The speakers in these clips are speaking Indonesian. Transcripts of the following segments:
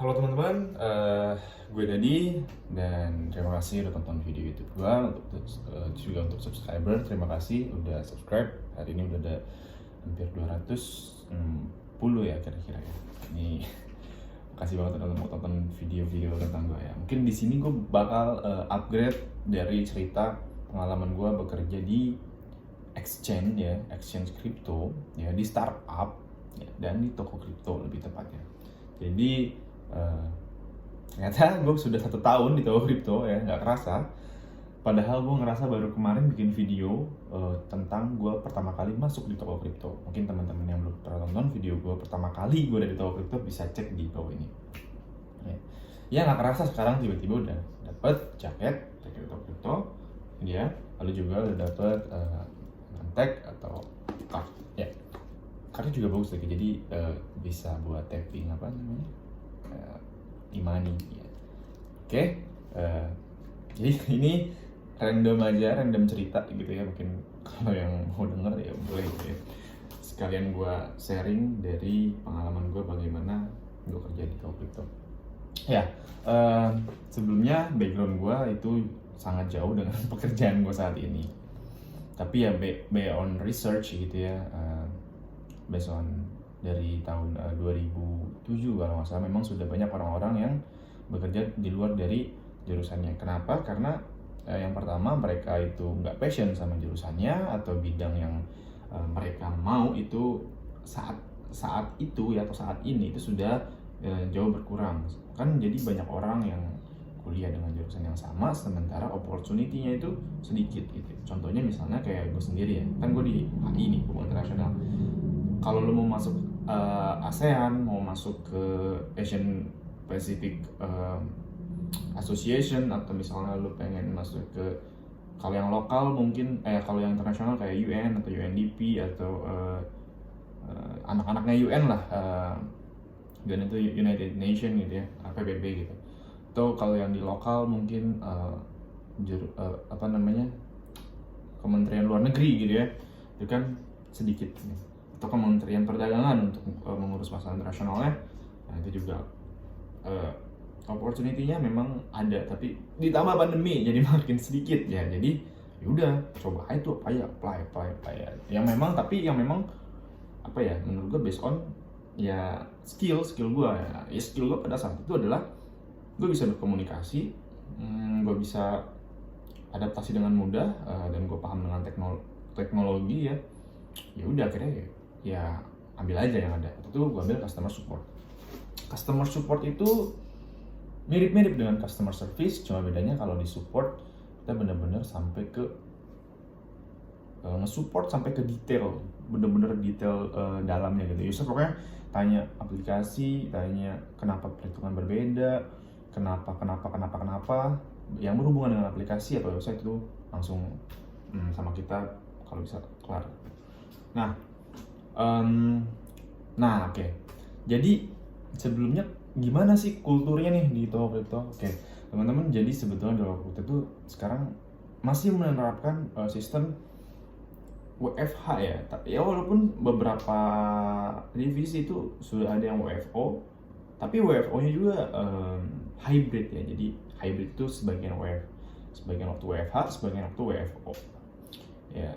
Halo teman-teman, gue Dadi dan terima kasih udah tonton video YouTube gue. Juga untuk subscriber, terima kasih udah subscribe. Hari ini udah ada hampir 210 ya kira-kira ya. Ini makasih banget udah mau tonton video-video tentang gue ya. Mungkin di sini gue bakal upgrade dari cerita pengalaman gue bekerja di exchange crypto ya, di startup ya, dan di toko kripto lebih tepatnya. Jadi ternyata gue sudah 1 tahun di toko kripto ya, nggak kerasa. Padahal gue ngerasa baru kemarin bikin video tentang gue pertama kali masuk di toko kripto. Mungkin teman-teman yang belum pernah nonton video gue pertama kali gue ada di toko kripto bisa cek di bawah ini. Ya nggak kerasa sekarang tiba-tiba udah dapet jaket dari toko kripto, ya. Lalu juga udah dapet mantek atau card, ya. Cardnya juga bagus lagi, jadi bisa buat tapping apa namanya? E-money ya. Oke, jadi ini random cerita gitu ya, mungkin kalau yang mau denger ya boleh gitu ya. Sekalian gue sharing dari pengalaman gue bagaimana gue kerja di toko kripto. Ya, sebelumnya background gue itu sangat jauh dengan pekerjaan gue saat ini. Tapi ya based on research gitu ya, based on dari tahun 2007 kalau nggak salah, memang sudah banyak orang-orang yang bekerja di luar dari jurusannya. Kenapa? Karena yang pertama mereka itu nggak passion sama jurusannya atau bidang yang mereka mau itu saat itu ya, atau saat ini itu sudah jauh berkurang kan. Jadi banyak orang yang kuliah dengan jurusan yang sama sementara opportunity-nya itu sedikit gitu. Contohnya misalnya kayak gue sendiri ya, kan gue di HI nih, hubungan internasional. Kalau lo mau masuk ASEAN, mau masuk ke Asian Pacific Association, atau misalnya lo pengen masuk ke, kalau yang lokal mungkin kalau yang internasional kayak UN atau UNDP atau anak-anaknya UN lah, UN itu United Nations gitu ya, PBB gitu. Atau kalau yang di lokal mungkin Kementerian Luar Negeri gitu ya, itu kan sedikit nih. Atau Kementerian Perdagangan untuk mengurus masalah internasionalnya. Nah itu juga opportunity-nya memang ada, tapi ditambah pandemi jadi makin sedikit ya. Jadi yaudah coba aja tuh apply ya. Yang memang apa ya, menurut gue based on ya skill gue ya. Skill gue pada saat itu adalah gue bisa berkomunikasi, gue bisa adaptasi dengan mudah, dan gue paham dengan teknologi ya. Ya udah akhirnya ya ambil aja yang ada. Itu gue ambil customer support itu mirip-mirip dengan customer service, cuma bedanya kalau di support kita benar-benar sampai ke nge-support sampai ke detail, bener-bener detail dalamnya gitu. User pokoknya tanya aplikasi, tanya kenapa perhitungan berbeda, kenapa yang berhubungan dengan aplikasi atau website itu langsung sama kita kalau bisa kelar. Nah, oke. Jadi sebelumnya gimana sih kulturnya nih di toko kripto? Oke, teman-teman, jadi sebetulnya di toko kripto itu sekarang masih menerapkan sistem WFH ya. Ya walaupun beberapa divisi itu sudah ada yang WFO, tapi WFO-nya juga hybrid ya. Jadi hybrid itu sebagian waktu WFH, sebagian waktu WFO. Ya,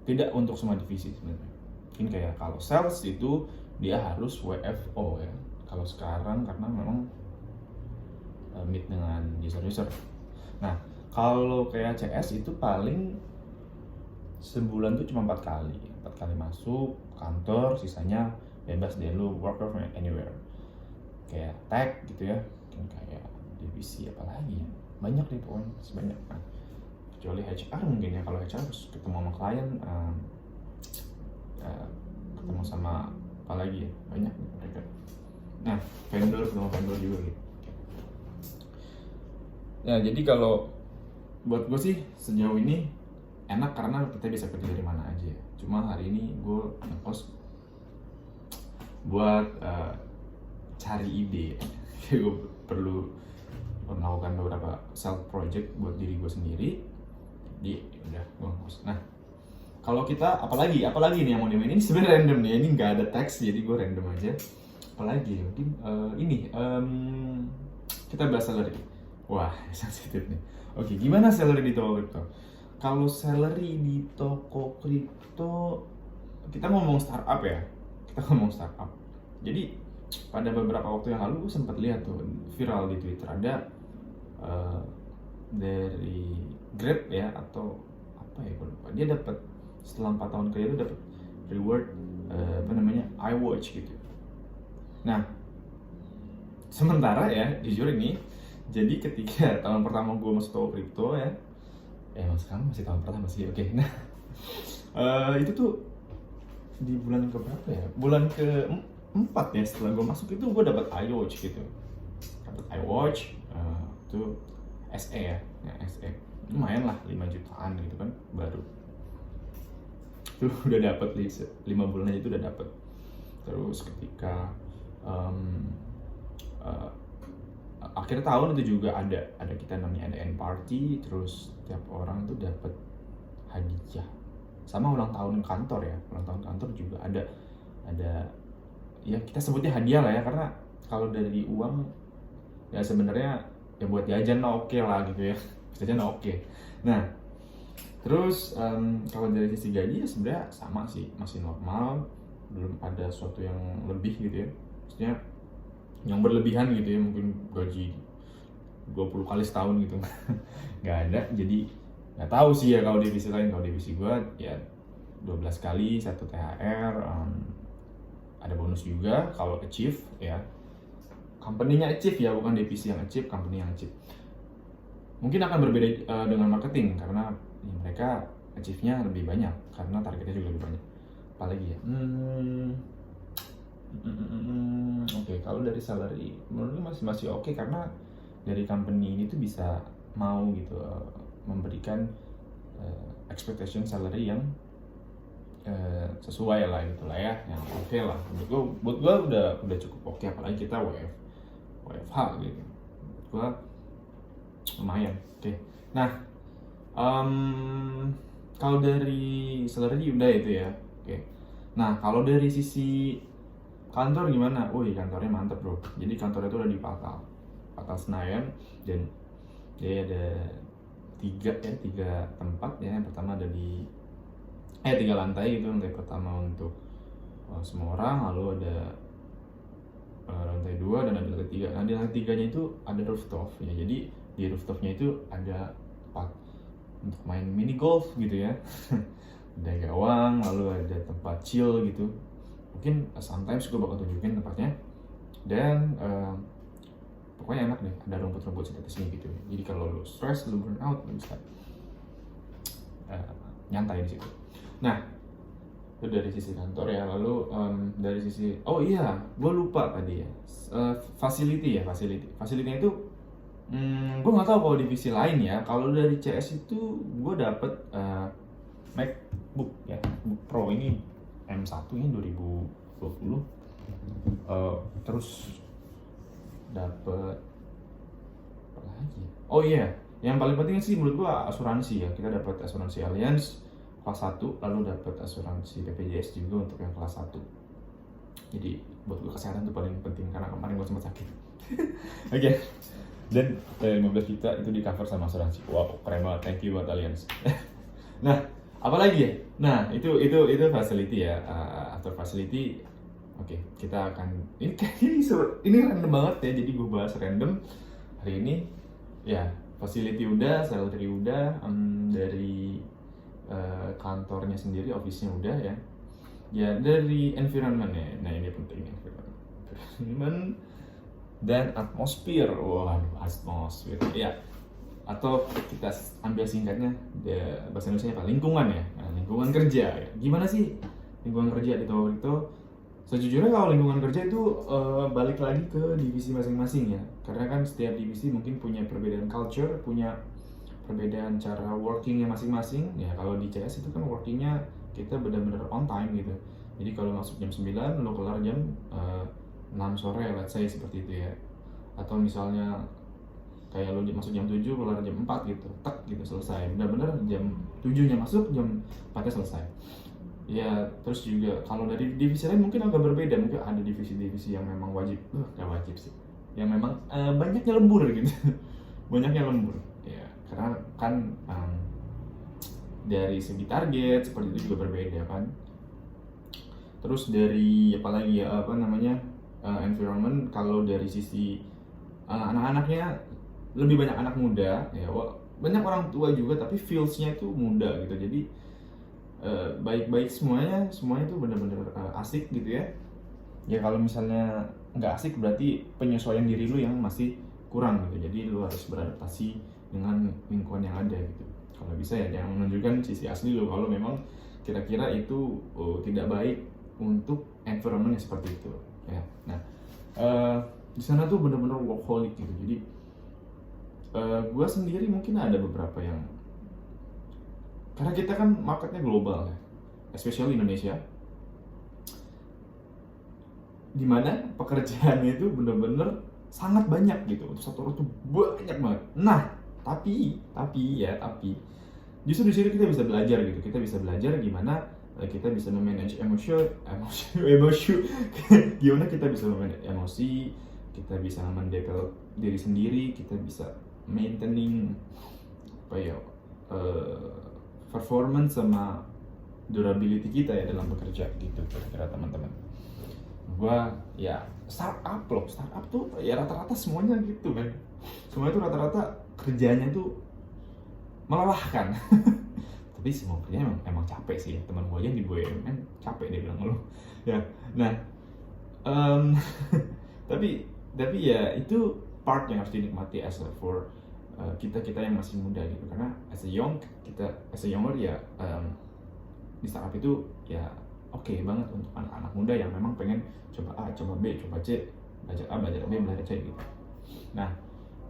tidak untuk semua divisi sebenarnya. Mungkin kayak kalau sales itu dia harus WFO ya. Kalau sekarang karena memang meet dengan user. Nah, kalau kayak CS itu paling sebulan tuh cuma 4 kali masuk kantor, sisanya bebas deh lu work from anywhere. Kayak tech gitu ya, mungkin kayak divisi apalagi ya, banyak deh pokoknya sebanyak. Nah, kecuali HR mungkin ya, kalau HR harus ketemu sama klien, ketemu sama apa lagi ya, banyak mereka. Nah, vendor juga gitu. Ya jadi kalau buat gue sih sejauh ini enak karena kita bisa kerja dari mana aja. Cuma hari ini gue ngepost buat cari ide. Gue perlu melakukan beberapa self project buat diri gue sendiri. Jadi udah gue ngepost. Nah, kalau kita apalagi nih yang mau dimainin, ini sebenarnya random nih. Ini nggak ada teks, jadi gue random aja. apalagi ya? Mungkin kita bahas salary. Wah, sensitif nih. Oke, gimana salary di toko kripto? Kalau salary di toko kripto, kita ngomong startup ya. Kita ngomong startup. Jadi pada beberapa waktu yang lalu gue sempat lihat tuh viral di Twitter ada dari Grab ya, atau apa ya, gue lupa. Dia dapat setelah 4 tahun kerja itu dapat reward iWatch gitu. Nah, sementara ya jujur ini, jadi ketika tahun pertama gue masuk toko kripto ya, emang sekarang masih tahun pertama sih, oke. Nah, itu tuh di bulan ke berapa ya? Bulan ke-4 ya setelah gue masuk itu gue dapat iWatch gitu. Dapat iWatch itu SE ya, SE. Lumayan lah 5 jutaan gitu kan baru. Itu udah dapat 5 bulan aja itu udah dapat. Terus ketika akhir tahun itu juga ada kita namanya ada end party, terus tiap orang tuh dapat hadiah. Sama ulang tahun kantor ya, ulang tahun kantor juga ada ya kita sebutnya hadiah lah ya, karena kalau dari uang ya sebenarnya ya buat jajan oke lah gitu ya, jajan oke. Nah, terus kalau dari sisi gaji ya sebenarnya sama sih, masih normal, belum ada sesuatu yang lebih gitu ya, maksudnya yang berlebihan gitu ya, mungkin gaji 20 kali setahun gitu nggak ada. Jadi nggak tahu sih ya kalau divisi lain. Kalau divisi gue ya 12 kali 1 THR, ada bonus juga kalau achieve ya, company-nya achieve ya, bukan divisi yang achieve, company yang achieve. Mungkin akan berbeda dengan marketing karena ya, mereka achieve-nya lebih banyak karena targetnya juga lebih banyak. Apalagi ya, oke, kalau dari salary menurut gue masih oke, karena dari company ini tuh bisa mau gitu memberikan expectation salary yang sesuai lah gitu lah ya, yang oke lah. Buat gue udah cukup oke, apalagi kita WFH gitu. Buat gue lumayan oke. Nah, kalau dari salary udah itu ya, oke. Nah, kalau dari sisi kantor gimana? Wih, kantornya mantep bro. Jadi kantornya itu udah di Patal Senayan, dan dia ada 3 tempat ya. Yang pertama ada di 3 lantai gitu. Lantai pertama untuk semua orang, lalu ada lantai 2 dan ada lantai 3. Nah, di lantai 3-nya itu ada rooftop ya. Jadi di rooftopnya itu ada tempat untuk main mini golf gitu ya. Ada gawang, lalu ada tempat chill gitu. Mungkin sometimes gue bakal tunjukin tempatnya, dan pokoknya enak deh, ada rumput-rumput sintetisnya gitu. Jadi kalau lu stress, lu burn out, lu bisa nyantai di situ. Nah, itu dari sisi kantor ya. Lalu dari sisi, oh iya, gue lupa tadi ya, facility itu gue nggak tahu kalau divisi lain ya. Kalau dari CS itu gue dapet MacBook ya, MacBook Pro ini M1 nya 2020, terus dapet apa lagi? Oh iya, yang paling penting sih menurut gua asuransi ya. Kita dapat asuransi Allianz kelas 1, lalu dapat asuransi BPJS juga untuk yang kelas 1. Jadi buat gua kesehatan itu paling penting, karena kemarin gua sempat sakit. Oke. Dan 15 juta itu di cover sama asuransi. Wow, keren banget. Thank you buat Allianz. Nah, apalagi ya? Nah, itu facility ya. After facility, oke, kita akan ini random banget ya. Jadi gue bahas random hari ini. Ya, facility udah, salary udah, dari kantornya sendiri, office-nya udah ya. Ya, dari environment ya. Nah, ini penting, environment dan atmosfer. Waduh, atmosfer. Ya. Atau kita ambil singkatnya, bahasa Indonesia apa? Lingkungan ya. Nah, lingkungan kerja ya. Gimana sih lingkungan kerja di toko kripto? Sejujurnya kalau lingkungan kerja itu balik lagi ke divisi masing-masing ya. Karena kan setiap divisi mungkin punya perbedaan culture, punya perbedaan cara workingnya masing-masing. Ya kalau di CS itu kan workingnya kita benar-benar on time gitu. Jadi kalau masuk jam 9, lo kelar jam 6 sore, let's say seperti itu ya. Atau misalnya kayak lo masuk jam 7, keluar jam 4 gitu, tak gitu, selesai. Benar-benar jam 7-nya masuk, jam 4-nya selesai. Ya, terus juga kalau dari divisi lain mungkin agak berbeda, mungkin ada divisi-divisi yang memang wajib, nggak wajib sih, yang memang banyaknya lembur gitu, banyaknya lembur, ya karena kan dari segi target seperti itu juga berbeda kan. Terus dari apalagi ya apa namanya environment, kalau dari sisi anak-anaknya lebih banyak anak muda ya, banyak orang tua juga tapi feelsnya itu muda gitu, jadi baik-baik semuanya tuh bener-bener asik gitu ya. Ya kalau misalnya nggak asik berarti penyesuaian diri lu yang masih kurang gitu, jadi lu harus beradaptasi dengan lingkungan yang ada gitu. Kalau bisa ya jangan menunjukkan sisi asli lu kalau memang kira-kira itu tidak baik untuk environment yang seperti itu ya. Nah di sana tuh bener-bener workaholic gitu, jadi gue sendiri mungkin ada beberapa yang, karena kita kan marketnya global ya, especially Indonesia, dimana pekerjaannya itu bener-bener sangat banyak gitu, untuk satu orang tuh banyak banget. Nah tapi justru di sini kita bisa belajar gitu, kita bisa belajar gimana kita bisa memanage emosi gimana kita bisa memanage emosi, kita bisa mendevelop diri sendiri, kita bisa maintaining apa ya performance sama durability kita ya dalam bekerja gitu kira-kira teman-teman. Gua ya startup tuh ya rata-rata semuanya gitu kan, semuanya tuh rata-rata kerjanya tuh melelahkan. Tapi semua kerjanya emang capek sih, teman gue aja di BUMN capek dia bilang lu ya. Nah tapi ya itu part yang harus dinikmati as a for kita yang masih muda gitu, karena as a younger ya di startup itu ya oke banget untuk anak-anak muda yang memang pengen coba A, coba B, coba C, belajar A, belajar B, belajar C gitu. Nah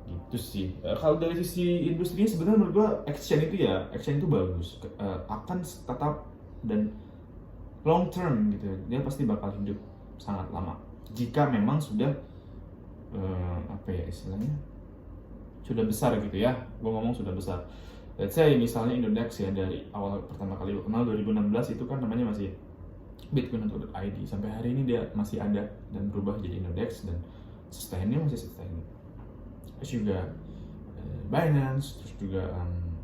gitu sih. Kalau dari sisi industrinya sebenarnya menurut gua action itu bagus, akan tetap dan long term gitu, dia pasti bakal hidup sangat lama jika memang sudah apa ya istilahnya, sudah besar gitu ya. Gua ngomong sudah besar, let's say misalnya Indodex ya, dari awal pertama kali gua kenal 2016 itu kan namanya masih Bitcoin.id, sampai hari ini dia masih ada dan berubah jadi Indodex dan sustainnya masih sustain. Terus juga Binance, terus juga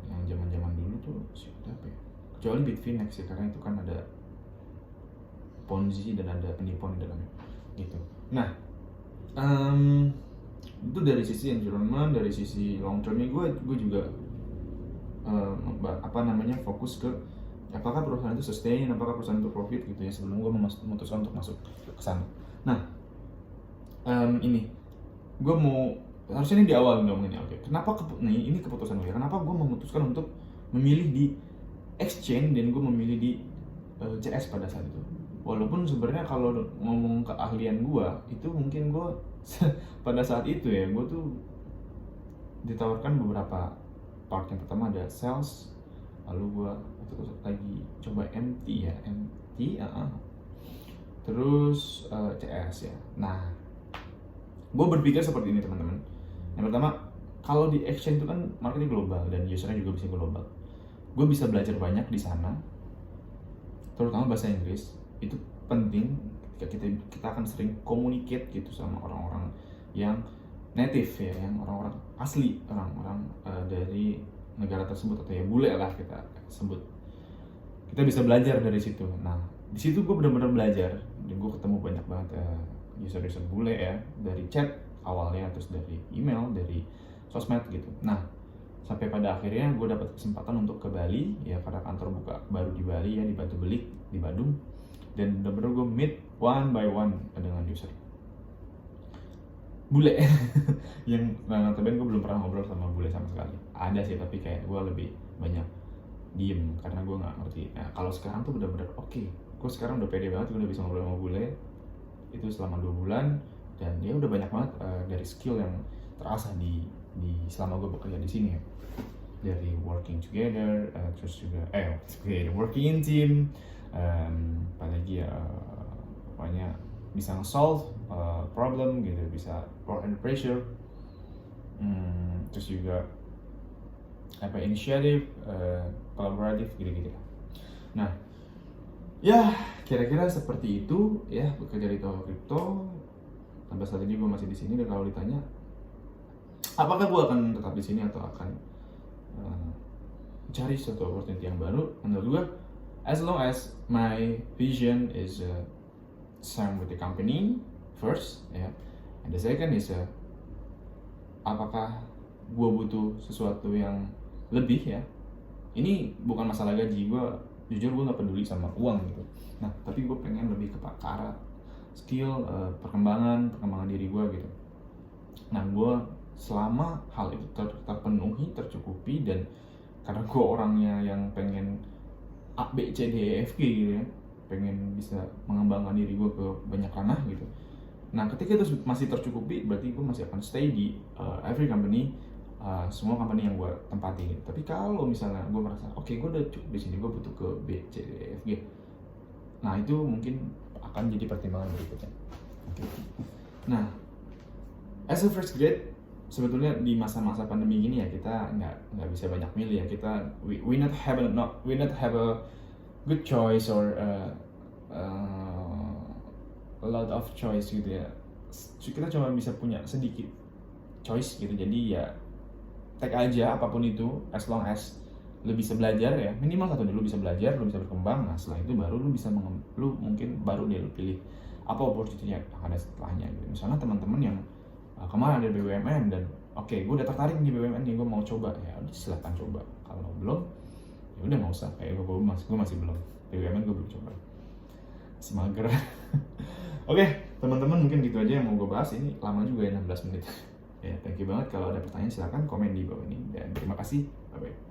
yang zaman-zaman dulu tuh siapa ya, kecuali Bitfinex ya, karena itu kan ada Ponzi dan ada penipuan di dalamnya gitu. Nah itu dari sisi environment, dari sisi long termnya gue juga fokus ke apakah perusahaan itu sustain, apakah perusahaan itu profit gitu ya, sebelum gue memutuskan untuk masuk ke sana. Nah ini gue mau, harusnya ini di awal ngomongnya, oke. Kenapa ini keputusan gue? Kenapa gue memutuskan untuk memilih di exchange dan gue memilih di CS pada saat itu? Walaupun sebenarnya kalau ngomong keahlian gue itu mungkin gue pada saat itu ya, gue tuh ditawarkan beberapa part. Yang pertama ada sales, lalu gue lagi coba MT, terus CS ya. Nah gue berpikir seperti ini teman-teman. Yang pertama, kalau di exchange itu kan marketnya global dan usernya juga bisa global. Gue bisa belajar banyak di sana, terutama bahasa Inggris. Itu penting ketika kita akan sering communicate gitu sama orang-orang yang native ya, yang orang-orang asli, orang-orang dari negara tersebut, atau ya bule lah kita sebut. Kita bisa belajar dari situ. Nah, di situ gue benar-benar belajar dan gue ketemu banyak banget user-user bule ya, dari chat awalnya, terus dari email, dari sosmed gitu. Nah, sampai pada akhirnya gue dapat kesempatan untuk ke Bali ya, karena kantor buka baru di Bali ya, di Batu Belik, di Badung, dan bener-bener gue meet one by one dengan user bule yang notabene gue belum pernah ngobrol sama bule sama sekali. Ada sih, tapi kayak gue lebih banyak diem karena gue nggak ngerti. Nah kalau sekarang tuh bener-bener oke, gue sekarang udah pede banget, gue udah bisa ngobrol sama bule itu selama 2 bulan, dan dia udah banyak banget dari skill yang terasa di selama gue bekerja di sini ya, dari working together, terus juga working in team, apalagi ya pokoknya bisa nge-solve problem gitu, bisa work under pressure, terus juga initiative, kolaboratif gitu-gitu. Nah Ya, kira-kira seperti itu ya bekerja di toko kripto. Sampai saat ini gue masih di sini, dan kalau ditanya apakah gue akan tetap di sini atau akan uh, cari suatu opportunity yang baru, menurut gue as long as my vision is same with the company first ya, and the second is apakah gue butuh sesuatu yang lebih ya. Ini bukan masalah gaji, gue jujur gue nggak peduli sama uang gitu. Nah tapi gue pengen lebih ke arah skill, perkembangan diri gue gitu. Nah gue selama hal itu terpenuhi, tercukupi, dan karena gue orangnya yang pengen A, B, C, D, E, F, G gitu ya, pengen bisa mengembangkan diri gue ke banyak ranah gitu. Nah ketika itu masih tercukupi, berarti gue masih akan stay di every company, semua company yang gue tempati gitu. Tapi kalau misalnya gue merasa oke, gue udah cukup di sini, gue butuh ke B, C, D, E, F, G, nah itu mungkin akan jadi pertimbangan berikutnya. Oke. Nah as a fresh grade, sebetulnya di masa-masa pandemi gini ya kita nggak bisa banyak milih ya. Kita we not have a good choice or a lot of choice gitu ya. Kita cuma bisa punya sedikit choice gitu. Jadi ya take aja apapun itu, as long as lu bisa belajar ya, minimal satu dulu bisa belajar, lu bisa berkembang. Nah setelah itu baru lu bisa lu mungkin baru deh lu pilih apa opportunity yang ada setelahnya gitu. Misalnya teman-teman yang kemarin ada BUMN dan oke, gue udah tertarik di BUMN nih, gue mau coba, ya udah silahkan coba. Kalau belum ya udah nggak usah. Kayak gue masih belum, BUMN gue belum coba, masih mager. Oke, teman-teman, mungkin gitu aja yang mau gue bahas. Ini lama juga ya, 16 menit. Ya, thank you banget. Kalau ada pertanyaan silahkan komen di bawah ini, dan terima kasih, bye bye.